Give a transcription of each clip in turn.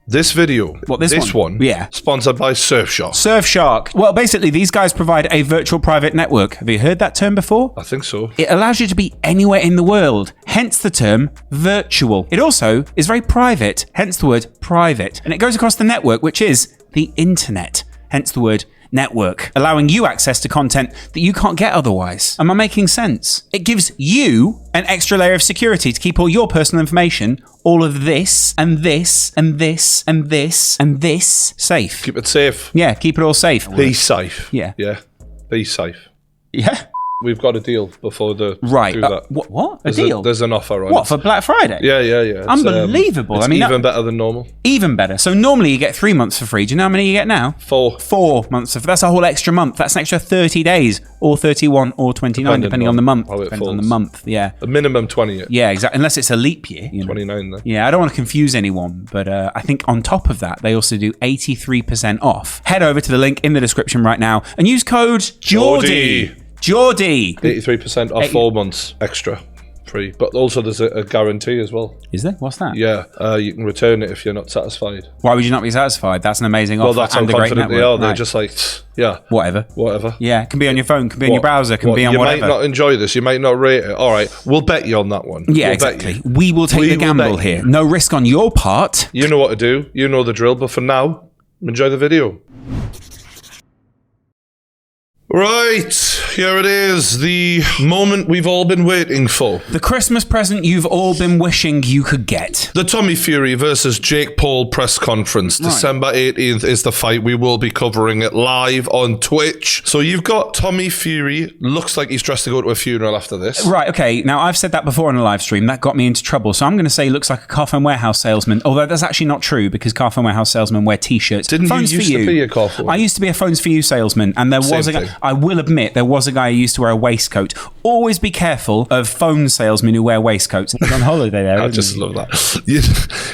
This video. What, this one? Yeah. Sponsored by Surfshark. Surfshark. Well, basically, these guys provide a virtual private network. Have you heard that term before? I think so. It allows you to be anywhere in the world, hence the term virtual. It also is very private, hence the word private. And it goes across the network, which is the internet, hence the word network, allowing you access to content that you can't get otherwise. Am I making sense? It gives you an extra layer of security to keep all your personal information, all of this and this and this and this and this safe. Keep it safe. Yeah, keep it all safe. Be safe. Yeah. Yeah. Be safe. Yeah. We've got a deal before the right. do that. What? A There's deal? There's an offer on What, it. for Black Friday? Yeah. It's, unbelievable. It's even better than normal. Even better. So normally you get 3 months for free. Do you know how many you get now? 4. 4 months. That's a whole extra month. That's an extra 30 days or 31 or 29, depending on the month. Depends on the month, yeah. A minimum 20. Yeah, exactly. Unless it's a leap year. 29 then. Yeah, I don't want to confuse anyone, but I think on top of that, they also do 83% off. Head over to the link in the description right now and use code Geordie. 83% off 4 months extra free, but also there's a guarantee as well. Is there? What's that? Yeah, you can return it if you're not satisfied. Why would you not be satisfied? That's an amazing offer. Well, that's how and a great confident network. they are. They're Right. just like, yeah, whatever. Yeah, it can be on your phone, can be on your browser, can be on you whatever. You might not enjoy this, you might not rate it. All right, we'll bet you on that one. Yeah, we'll exactly. We will take the gamble here. No risk on your part. You know what to do. You know the drill. But for now, enjoy the video. Right, here it is, the moment we've all been waiting for. The Christmas present you've all been wishing you could get. The Tommy Fury versus Jake Paul press conference. Right. December 18th is the fight. We will be covering it live on Twitch. So you've got Tommy Fury, looks like he's dressed to go to a funeral after this. Right, okay, now I've said that before on a live stream. That got me into trouble. So I'm going to say he looks like a Carphone Warehouse salesman, although that's actually not true because Carphone Warehouse salesmen wear t-shirts. Didn't Phones you used to be a Carphone? I used to be a Phones for You salesman, and there was a guy, I will admit, there was a guy who used to wear a waistcoat. Always be careful of phone salesmen who wear waistcoats. He's on holiday there. I just love that. You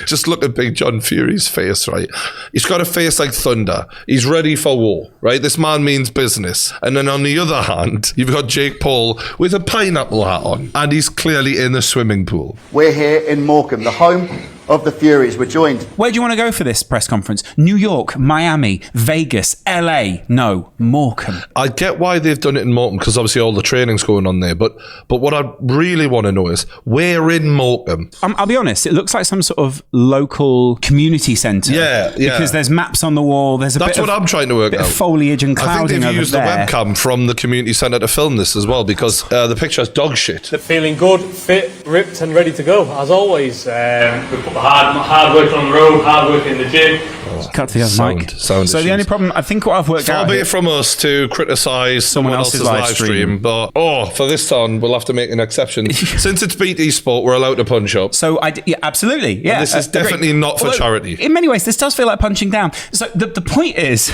just look at Big John Fury's face, right? He's got a face like thunder. He's ready for war, right? This man means business. And then on the other hand, you've got Jake Paul with a pineapple hat on, and he's clearly in a swimming pool. We're here in Morecambe, the home of the Furies. We're joined. Where do you want to go for this press conference? New York, Miami, Vegas, LA? No, Morecambe. I get why they've done it in Morecambe because obviously all the training's going on there. But what I really want to know is where in Morecambe. I'll be honest. It looks like some sort of local community centre. Yeah. Because there's maps on the wall. There's That's what I'm trying to work out. Of foliage and clouding. I think they've over used there. the webcam from the community centre to film this as well because the picture's dog shit. They're feeling good, fit, ripped, and ready to go as always. We put the hard work on the road, hard work in the gym. Cut to the other mic. So the only problem, I think what I've worked out... Far be it from us to criticise someone else's live stream, but for this time we'll have to make an exception. Since it's BT Sport, we're allowed to punch up. So absolutely, yeah. And this is definitely not for charity. In many ways, this does feel like punching down. So the point is,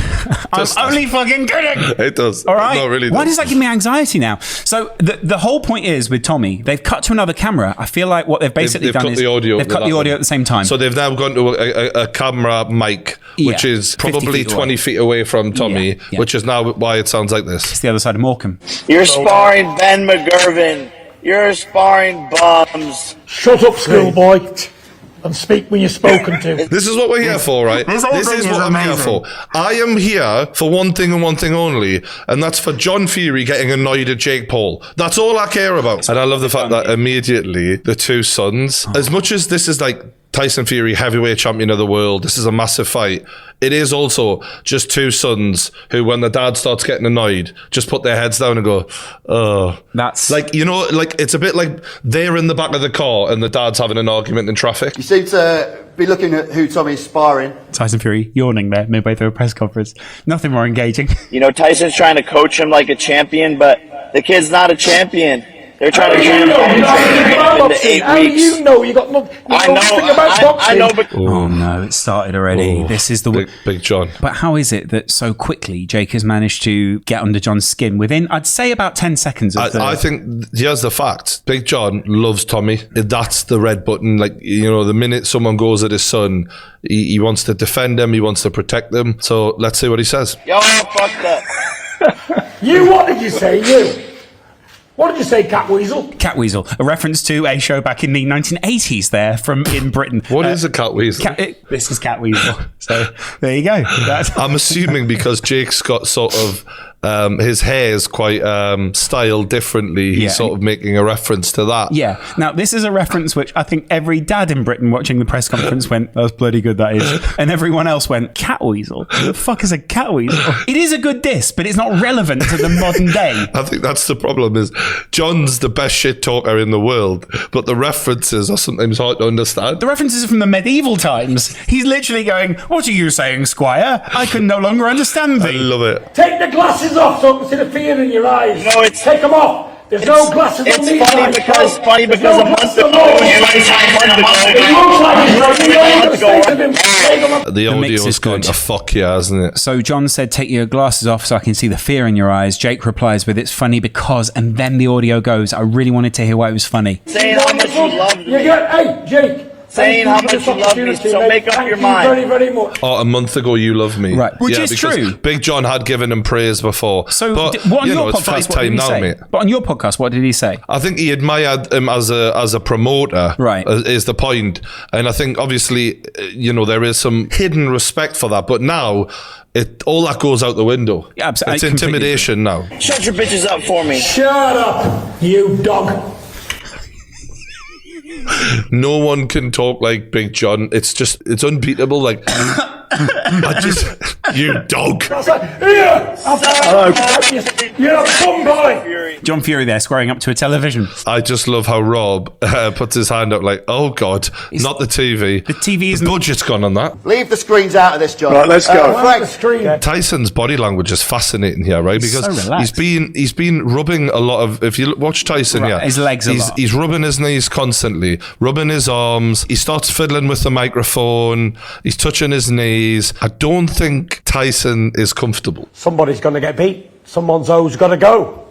I'm only fucking kidding. It does. All right. No, really Why does that give me anxiety now? So the whole point is with Tommy, they've cut to another camera. I feel like what they've basically done is they've cut the audio at the same time. So they've now gone to a camera mic, which is probably 20 feet away from Tommy, which is now why it sounds like this. It's the other side of Morecambe. You're sparring Ben McGurvin. You're sparring bums. Shut up, schoolboy, and speak when you're spoken to. This is what we're here for, right? This is what I'm here for. I am here for one thing and one thing only, and that's for John Fury getting annoyed at Jake Paul. That's all I care about. And I love the fact that immediately the two sons, as much as this is like Tyson Fury, heavyweight champion of the world, this is a massive fight. It is also just two sons who, when the dad starts getting annoyed, just put their heads down and go, oh. That's like, you know, like it's a bit like they're in the back of the car and the dad's having an argument in traffic. You seem to be looking at who Tommy's sparring. Tyson Fury yawning there midway through a press conference. Nothing more engaging. You know, Tyson's trying to coach him like a champion, but the kid's not a champion. They're trying to train him into 8 How do weeks. you know? You got nothing about boxing. I know, but Oh no, it started already. This is the Big John. But how is it that so quickly Jake has managed to get under John's skin within, I'd say, about 10 seconds of I think here's the fact. Big John loves Tommy. That's the red button. Like, you know, the minute someone goes at his son, he wants to defend him, he wants to protect them. So let's see what he says. Yo, fuck that. You, what did you say, you? What did you say, Catweasel? Catweasel, a reference to a show back in the 1980s there from in Britain. What is a Catweasel? This is Catweasel. So there you go. I'm assuming because Jake's got sort of his hair is quite styled differently. He's sort of making a reference to that. Yeah. Now, this is a reference which I think every dad in Britain watching the press conference went, "That's bloody good, that is." And everyone else went, "Catweasel? Who the fuck is a catweasel?" It is a good diss, but it's not relevant to the modern day. I think that's the problem is John's the best shit talker in the world, but the references are sometimes hard to understand. The references are from the medieval times. He's literally going, "What are you saying, Squire? I can no longer understand I thee." love it. Take the glasses off so I can see the fear in your eyes. No, it's- Take them off. There's no glasses on these It's eyes. funny because There's a no month glasses ago, on those. it looks like It looks like he's right. You know what I'm saying to him? Take them off. The mix audio's is going good. to fuck you, hasn't it? So John said, "Take your glasses off so I can see the fear in your eyes." Jake replies with, "It's funny because," and then the audio goes. I really wanted to hear why it was funny. saying how much you love me. Hey, Jake. Saying how much you love me, so make up your mind. Thank you very, very much. Oh, a month ago, you love me. Right. Which is because true. Big John had given him praise before. So but, what on you your know, it's podcast, first what did time he now, say? mate. But on your podcast, what did he say? I think he admired him as a promoter, Right. Is the point. And I think obviously, there is some hidden respect for that. But now, all that goes out the window. Yeah, absolutely. It's intimidation now. Shut your bitches up for me. Shut up, you dog. No one can talk like Big John. It's unbeatable. Like, you dog. That's like, here. You're a bum boy. John Fury there squaring up to a television. I just love how Rob puts his hand up like, oh God, not the TV. The TV isn't... The budget's gone on that. Leave the screens out of this, John. Right, let's go. Frank, Screen. Tyson's body language is fascinating here, right? Because so relaxed. he's been rubbing a lot of. If you watch Tyson, Right, his legs a lot. He's rubbing his knees constantly, rubbing his arms. He starts fiddling with the microphone. He's touching his knees. I don't think Tyson is comfortable. Somebody's going to get beat. Someone's always got to go,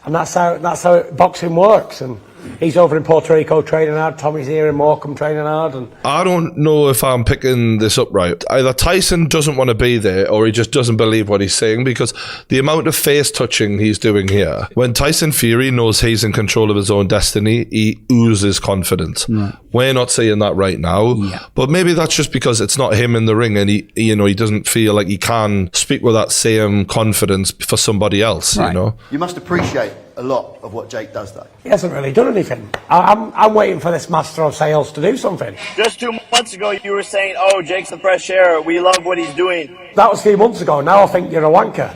and that's how boxing works. And he's over in Puerto Rico training hard. Tommy's here in Morecambe training hard. And I don't know if I'm picking this up right. Either Tyson doesn't want to be there or he just doesn't believe what he's saying, because the amount of face touching he's doing here, when Tyson Fury knows he's in control of his own destiny, he oozes confidence. Right. We're not saying that right now, but maybe that's just because it's not him in the ring and he doesn't feel like he can speak with that same confidence for somebody else, Right. you must appreciate a lot of what Jake does, though. he hasn't really done anything. I'm waiting for this master of sales to do something. Just 2 months ago, you were saying, "Oh, Jake's the fresh air. We love what he's doing." That was 3 months ago. Now I think you're a wanker.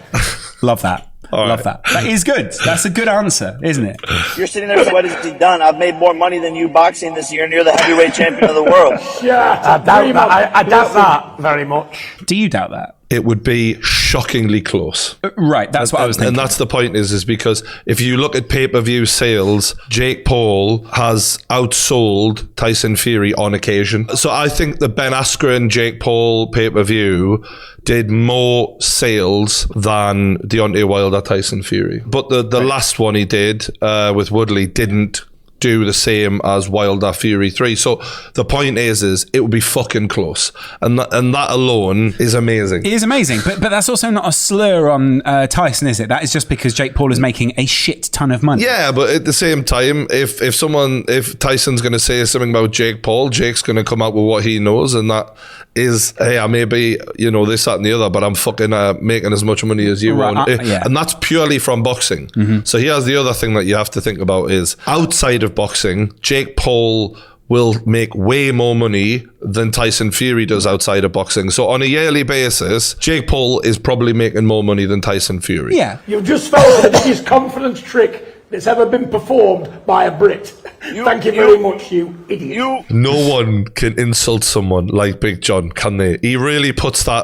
Love that. Love that. That is good. That's a good answer, isn't it? You're sitting there, so what has he done? I've made more money than you boxing this year, and you're the heavyweight champion of the world. Yeah, I doubt that. I doubt that very much. Do you doubt that? It would be shockingly close. Right, that's what I was thinking. And that's the point is because if you look at pay-per-view sales, Jake Paul has outsold Tyson Fury on occasion. So I think the Ben Askren Jake Paul pay-per-view did more sales than Deontay Wilder Tyson Fury. But the last one he did with Woodley didn't do the same as Wilder Fury 3. So the point is it would be fucking close. And that alone is amazing. It is amazing, but that's also not a slur on Tyson, is it? That is just because Jake Paul is making a shit ton of money. Yeah, but at the same time, if Tyson's going to say something about Jake Paul, Jake's going to come out with what he knows, and that is, hey, I may be, this, that, and the other, but I'm fucking making as much money as you want. Yeah. And that's purely from boxing. Mm-hmm. So here's the other thing that you have to think about is outside of boxing, Jake Paul will make way more money than Tyson Fury does outside of boxing. So on a yearly basis, Jake Paul is probably making more money than Tyson Fury. Yeah. You've just felt the biggest confidence trick that's ever been performed by a Brit. Thank you very much, you idiot. No one can insult someone like Big John, can they? He really puts that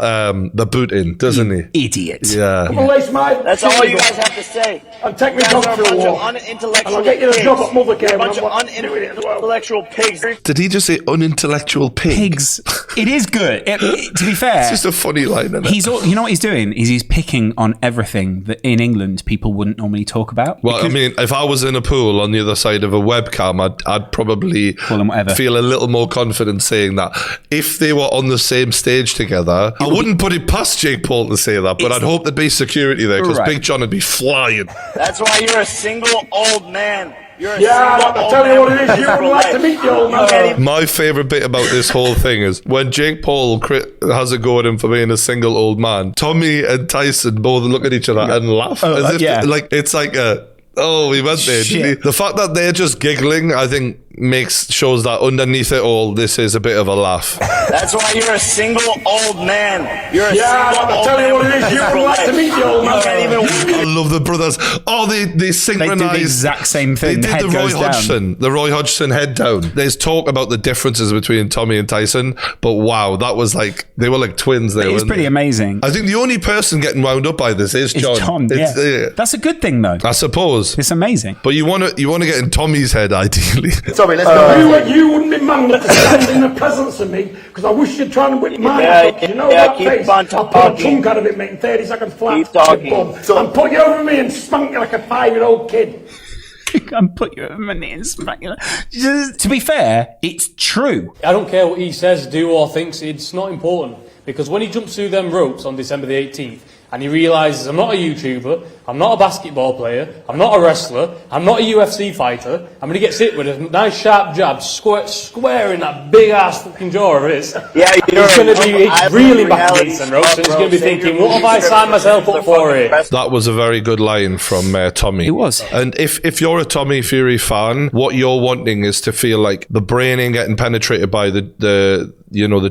the boot in, doesn't he? Idiot. Yeah. That's all you guys have to say. And take me You dog guys are for a a bunch walk. of unintellectual And I'll get you a job at Mother Care. You're a bunch when of I'm doing it as well. unintellectual pigs. Did he just say unintellectual pig? Pigs. It is good. To be fair, It's just a funny line, isn't it? you know what he's doing is he's picking on everything that in England people wouldn't normally talk about. Well, I mean, if I was in a pool on the other side of a webcam, I'd probably Call them whatever. feel a little more confident saying that. If they were on the same stage together, I wouldn't put it past Jake Paul to say that, but I'd hope there'd be security there because Right. Big John would be flying. That's why you're a single old man. You're a Yeah, single I'll old tell you man what it is. with You a wouldn't like to life. meet the old You can't man. even- My favourite bit about this whole thing is when Jake Paul has a go at him for being a single old man, Tommy and Tyson both look at each other and laugh. As if yeah. like it's like a, oh, we went there. Didn't he? Shit. The fact that they're just giggling, I think, shows that underneath it all, this is a bit of a laugh. That's why you're a single old man. You're a Yeah, single I'll old tell you man what it with is. a You wouldn't like to meet the old You man. can't even I love the brothers. Oh, they They do the synchronise. exact same thing. They The did head the Roy goes down. Hodgson, the Roy Hodgson head down. There's talk about the differences between Tommy and Tyson, but wow, that was like they were like twins there. It is weren't pretty they? aming. I think the only person getting wound up by this is It's John. John, yeah. That's a good thing, though. I suppose. It's amazing. But you want to get in Tommy's head ideally. Tommy, let's go. You wouldn't be man enough to stand in the presence of me because I wish you'd try and whip my Yeah, ass up. You know yeah, that keep face? on I'll put a talking. chunk out of it, mate, in 30 seconds flat. Keep talking. You bum. And put you over me and spank you like a 5-year-old kid. And put you over my knees. To be fair, it's true. I don't care what he says, do or thinks, it's not important. Because when he jumps through them ropes on December the 18th, and he realises I'm not a YouTuber, I'm not a basketball player, I'm not a wrestler, I'm not a UFC fighter, I'm going to get hit with a nice sharp jab square in that big ass fucking jaw of his. Yeah, He's going to be I've really been back reality against them ropes, and he's bro. going to be Save thinking, your what have I movies signed for myself up for here? That was a very good line from Tommy. It was. And if you're a Tommy Fury fan, what you're wanting is to feel like the brain ain't getting penetrated by the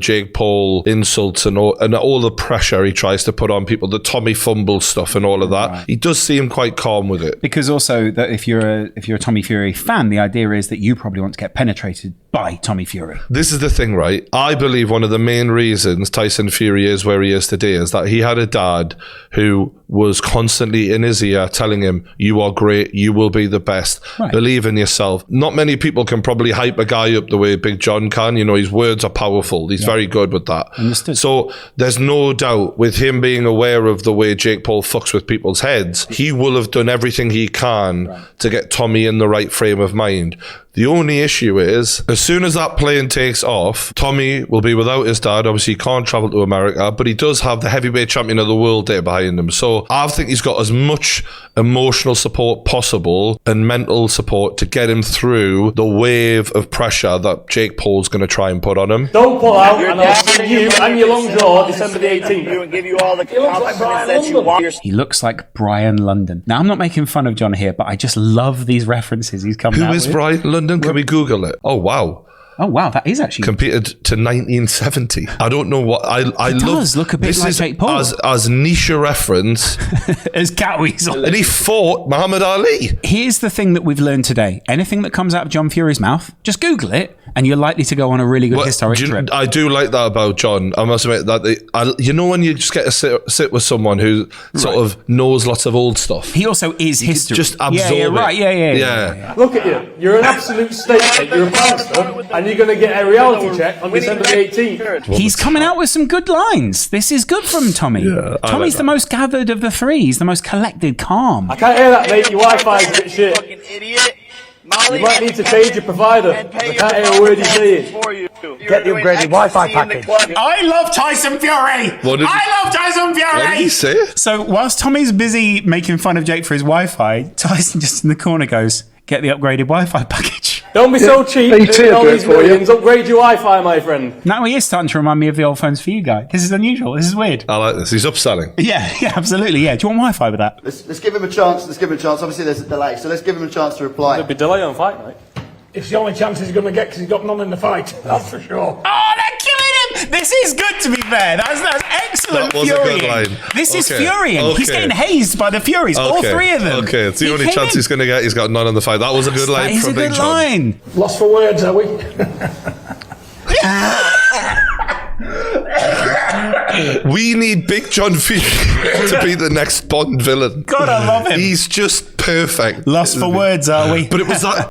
Jake Paul insults and all the pressure he tries to put on people, the Tommy fumble stuff and all of that. Right. He does seem quite calm with it. Because also that if you're a Tommy Fury fan, the idea is that you probably want to get penetrated by Tommy Fury. This is the thing, right? I believe one of the main reasons Tyson Fury is where he is today is that he had a dad who was constantly in his ear telling him, you are great, you will be the best, believe in yourself. Not many people can probably hype a guy up the way Big John can. His words are powerful. He's very good with that. Understood. So there's no doubt with him being aware of the way Jake Paul fucks with people's heads, he will have done everything he can to get Tommy in the right frame of mind. The only issue is, as soon as that plane takes off, Tommy will be without his dad. Obviously, he can't travel to America, but he does have the heavyweight champion of the world there behind him. So I think he's got as much emotional support possible and mental support to get him through the wave of pressure that Jake Paul's going to try and put on him. Don't pull out, and I'll see you and your long jaw December the 18th. And give you all the looks like Brian confidence that you London. want. He looks like Brian London. Now, I'm not making fun of John here, but I just love these references he's coming out Who is with. Brian London? Can we Google it? Oh, wow. Oh, wow, that is actually... Compared to 1970. I don't know what... I love... does look a bit this like is Jake Paul. As niche a reference. As Catweasel. And he fought Muhammad Ali. Here's the thing that we've learned today. Anything that comes out of John Fury's mouth, just Google it, and you're likely to go on a really good historic trip. I do like that about John. I must admit that when you just get to sit with someone who sort of knows lots of old stuff. He also is history. Just absorb yeah, it. right. Yeah. Look at you. You're an absolute snake, mate. You're a prankster, and you're going to get a reality check on December the 18th. He's coming out with some good lines. This is good from Tommy. Yeah, I Tommy's like the most gathered of the three. He's the most collected, calm. I can't hear that, mate. Your Wi-Fi's a bit shit. Fucking idiot. Molly, You might need to change your provider. I can't hear a word you're saying. Get the upgraded Wi-Fi package. I love Tyson Fury! What did he say? So whilst Tommy's busy making fun of Jake for his Wi-Fi, Tyson just in the corner goes, get the upgraded Wi-Fi package. Don't be so cheap. BT All will do these it for you. millions. Upgrade your Wi-Fi, my friend. Now he is starting to remind me of the old phones for you guy. This is unusual. This is weird. I like this. He's upselling. Yeah, absolutely. Yeah. Do you want Wi-Fi with that? Let's give him a chance. Obviously, there's a delay, so let's give him a chance to reply. There'll be delay on fight night. It's the only chance he's going to get because he's got none in the fight. That's for sure. Oh, they're killing him! This is good, to be fair. That's excellent. That was a good Furying. line. This is Okay. Furying. He's Okay. getting hazed by the Furies. All three of them. Okay, it's the He only came chance in. he's going to get. He's got none on the fight. That was a good line That is from a Big good John. line. Lost for words, are we? We need Big John Fury to be the next Bond villain. God, I love him. He's just perfect. Lost for words, are we? But it was that.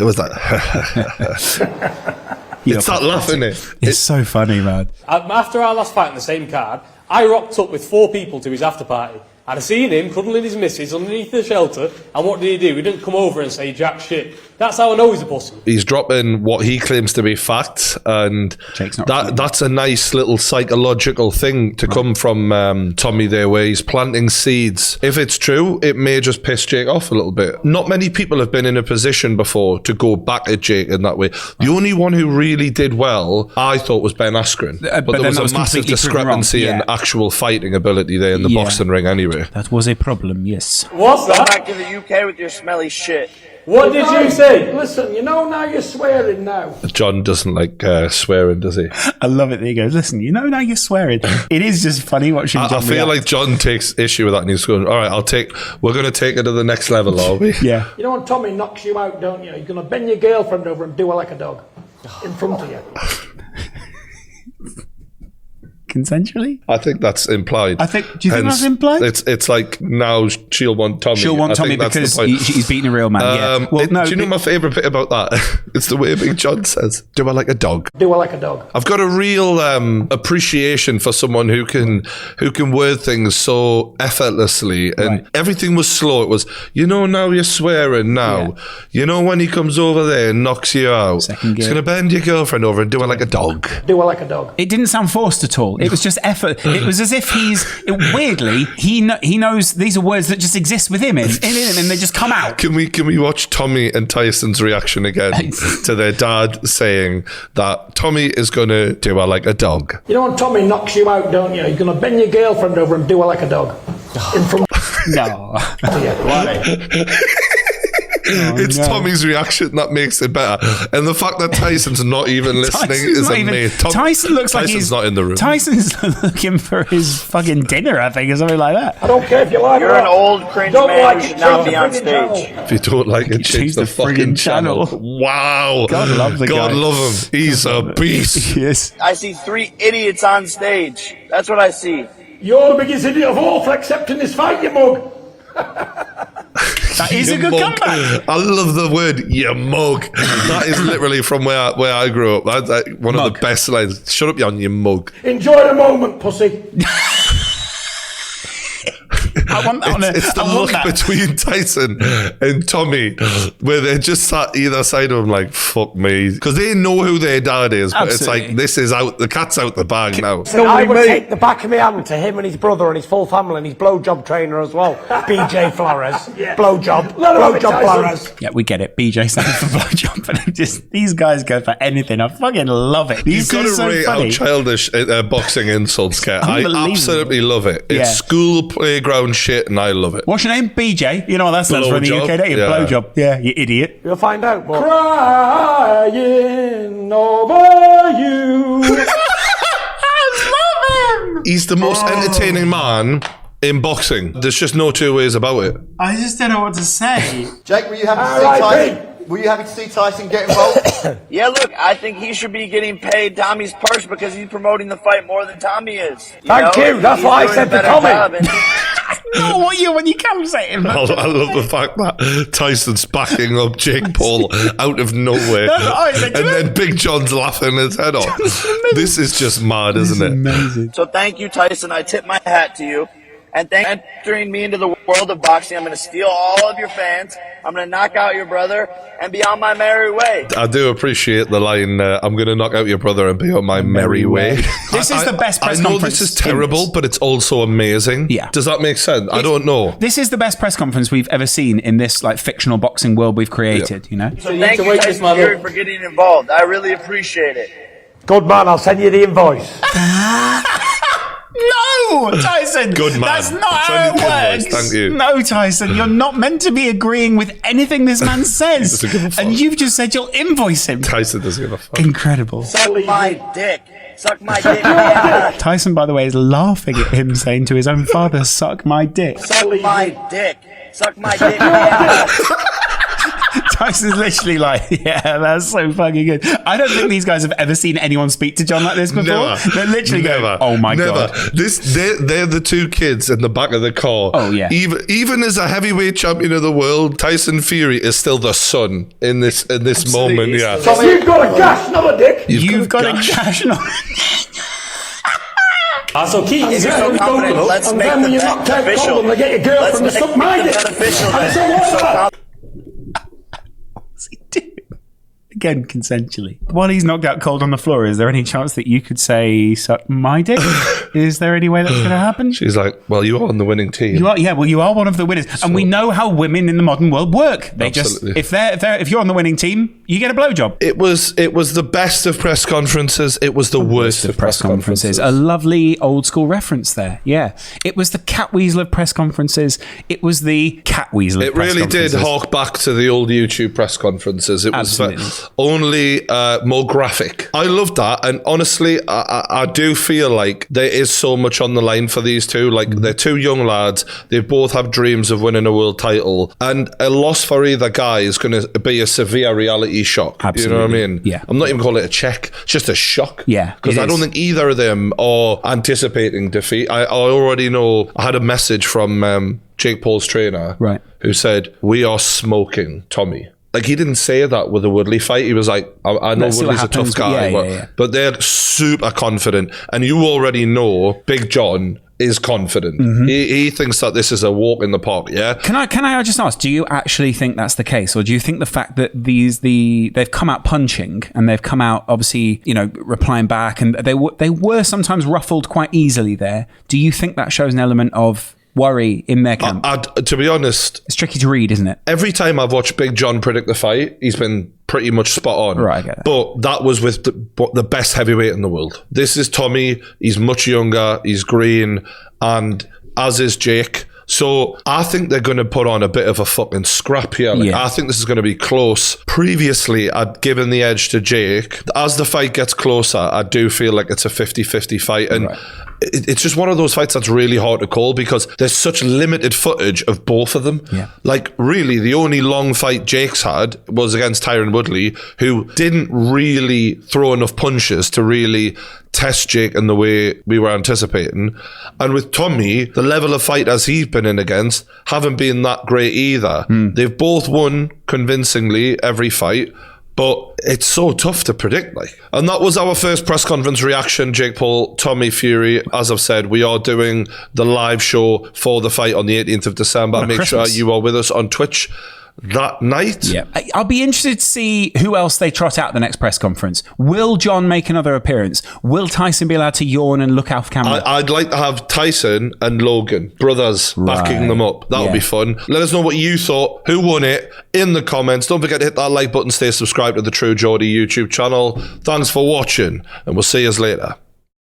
It's that laugh, isn't it? It's so funny, man. After our last fight on the same card, I rocked up with 4 people to his after party. And I seen him cuddling his missus underneath the shelter, and what did he do? He didn't come over and say jack shit. That's how I know he's a pussy. He's dropping what he claims to be facts, and that's a nice little psychological thing to come from Tommy there, where he's planting seeds. If it's true, it may just piss Jake off a little bit. Not many people have been in a position before to go back at Jake in that way. The only one who really did well, I thought, was Ben Askren. But there was a massive discrepancy in actual fighting ability there in the boxing ring anyway. That was a problem, yes. What's that? Back to the UK with your smelly shit. What did you say? Listen, you know now you're swearing now. John doesn't like swearing, does he? I love it that he goes, listen, you know now you're swearing. It is just funny watching John I feel like John takes issue with that and he's going, all right, we're going to take it to the next level, are we? Yeah. You know when Tommy knocks you out, don't you? You're going to bend your girlfriend over and do her like a dog in front of you. Consensually? I think that's implied. Do you think that's implied? It's like now she'll want Tommy. She'll want Tommy because he's beating a real man. Yeah. Well, do you know my favourite bit about that? It's the way Big John says, do I like a dog? Do her like a dog. I've got a real appreciation for someone who can word things so effortlessly, and everything was slow. It was, you know, now you're swearing now. Yeah. You know when he comes over there and knocks you out, he's going to bend your girlfriend over and do her like a dog. Do her like a dog. It didn't sound forced at all. It was just effort. It was as if weirdly, he knows these are words that just exist with him in him, and they just come out. Can we watch Tommy and Tyson's reaction again to their dad saying that Tommy is going to do her like a dog? You know when Tommy knocks you out, don't you? You're going to bend your girlfriend over and do her like a dog in front. No. It's Tommy's reaction that makes it better, and the fact that Tyson's not even listening is amazing. Tyson looks like he's not in the room. Tyson's looking for his fucking dinner, I think, or something like that. I don't care if you like it. You're an old cringe man who should not be on stage. If you don't like it, change the fucking channel. Wow. God love the guy. God love him. He's a beast. Yes. I see 3 idiots on stage. That's what I see. You're the biggest idiot of all for accepting this fight, you mug. That is a good comeback. I love the word "you mug." That is literally from where I grew up. That's one of the best lines. Shut up, you mug. Enjoy the moment, pussy. I want that. It's the look between Tyson and Tommy, where they're just sat either side of him like, fuck me. Because they know who their dad is, but Absolutely. it's like, this is out, the cat's out the bag now. So I would take the back of my hand to him and his brother and his full family and his blowjob trainer as well. BJ Flores. Blowjob Flores. Yeah, we get it. BJ stands for blowjob, but these guys go for anything. I fucking love it. You've got to rate how childish boxing insults get. I absolutely love it. It's school playground shit, and I love it. What's your name? BJ. You know what that stands for in the UK, don't you? Yeah. Blowjob. Yeah, you idiot. You'll find out. But crying over you. I love him. He's the most entertaining man in boxing. There's just no two ways about it. I just don't know what to say. Jake, were you happy to see Tyson? Were you happy to see Tyson get involved? Yeah, look, I think he should be getting paid Tommy's purse because he's promoting the fight more than Tommy is. Thank you. That's what I said to Tommy. No, when you come say him. I love the fact that Tyson's backing up Jake Paul out of nowhere. And then Big John's laughing his head off. This is just mad, isn't it? Amazing. So thank you, Tyson. I tip my hat to you. And thank you for entering me into the world of boxing. I'm going to steal all of your fans. I'm going to knock out your brother and be on my merry way. I do appreciate the line, I'm going to knock out your brother and be on my merry way. This is the best press conference. I know this is terrible, but it's also amazing. Yeah. Does that make sense? I don't know. This is the best press conference we've ever seen in this like fictional boxing world we've created, you know? So thank you, Tyson Fury, for getting involved. I really appreciate it. Good man, I'll send you the invoice. No, Tyson. Good man. That's not how it works. Thank you. No, Tyson, you're not meant to be agreeing with anything this man says. And you've just said you'll invoice him. Tyson doesn't give a fuck. Incredible. Suck my dick. Suck my dick. Tyson, by the way, is laughing at him saying to his own father, suck my dick. Suck my dick. Suck my dick. Tyson's literally like, yeah, that's so fucking good. I don't think these guys have ever seen anyone speak to John like this before. Never. They're literally going, oh my God. They're the two kids in the back of the car. Oh, yeah. Even as a heavyweight champion of the world, Tyson Fury is still the son in this moment. Yeah. So you've got a gash, not a dick. You've got a gash, not So keep If you're so confident, let's make then when the you're bet not take official. They get your girlfriend to Let's suck make my the dick. bet official And then. so what's So that? What's he doing? Again, consensually. While he's knocked out cold on the floor, is there any chance that you could say, suck my dick? Is there any way that's going to happen? She's like, well, you are on the winning team. You are, yeah. Well, you are one of the winners, and we know how women in the modern world work. They Absolutely. just if you're on the winning team, you get a blowjob. It was the best of press conferences. It was the worst of press conferences. A lovely old school reference there. Yeah, it was the Catweasel of press conferences. It was the Catweasel. It of press really did conferences. hark back to the old YouTube press conferences. It was Absolutely. only more graphic. I loved that, and honestly, I do feel like there is so much on the line for these two. Like, they're two young lads. They both have dreams of winning a world title, and a loss for either guy is going to be a severe reality shock. Absolutely. You know what I mean? Yeah. I'm not even calling it a check, it's just a shock. Yeah, Because it I don't is. think either of them are anticipating defeat. I already know. I had a message from Jake Paul's trainer, Right. who said, "We are smoking Tommy." Like, he didn't say that with the Woodley fight. He was like, I know Let's see Woodley's what a tough happens, guy, but but, yeah. but they're super confident. And you already know Big John is confident. Mm-hmm. He thinks that this is a walk in the park, yeah? Can I just ask, do you actually think that's the case? Or do you think the fact that they've come out punching and they've come out obviously, replying back, and they were sometimes ruffled quite easily there. Do you think that shows an element of worry in their camp? To be honest, It's tricky to read, isn't it? every time I've watched Big John predict the fight, he's been pretty much spot on. Right, I get that. But that was with the best heavyweight in the world. This is Tommy. He's much younger. He's green. And as is Jake. So I think they're going to put on a bit of a fucking scrap here. Like, Yeah. I think this is going to be close. Previously, I'd given the edge to Jake. As the fight gets closer, I do feel like it's a 50-50 fight. And it's just one of those fights that's really hard to call because there's such limited footage of both of them. Yeah. Like, really, the only long fight Jake's had was against Tyron Woodley, who didn't really throw enough punches to really test Jake in the way we were anticipating. And with Tommy, the level of fighters he's been in against haven't been that great either. They've both won convincingly every fight, but it's so tough to predict, like. And that was our first press conference reaction, Jake Paul, Tommy Fury. As I've said, we are doing the live show for the fight on the 18th of December. Make sure Christmas. you are with us on Twitch that night. Yeah. I'll be interested to see who else they trot out at the next press conference. Will John make another appearance? Will Tyson be allowed to yawn and look off camera? I'd like to have Tyson and Logan, brothers, backing Right. them up. That would Yeah. be fun. Let us know what you thought, who won it, in the comments. Don't forget to hit that like button, stay subscribed to the True Geordie YouTube channel. Thanks for watching, and we'll see you later.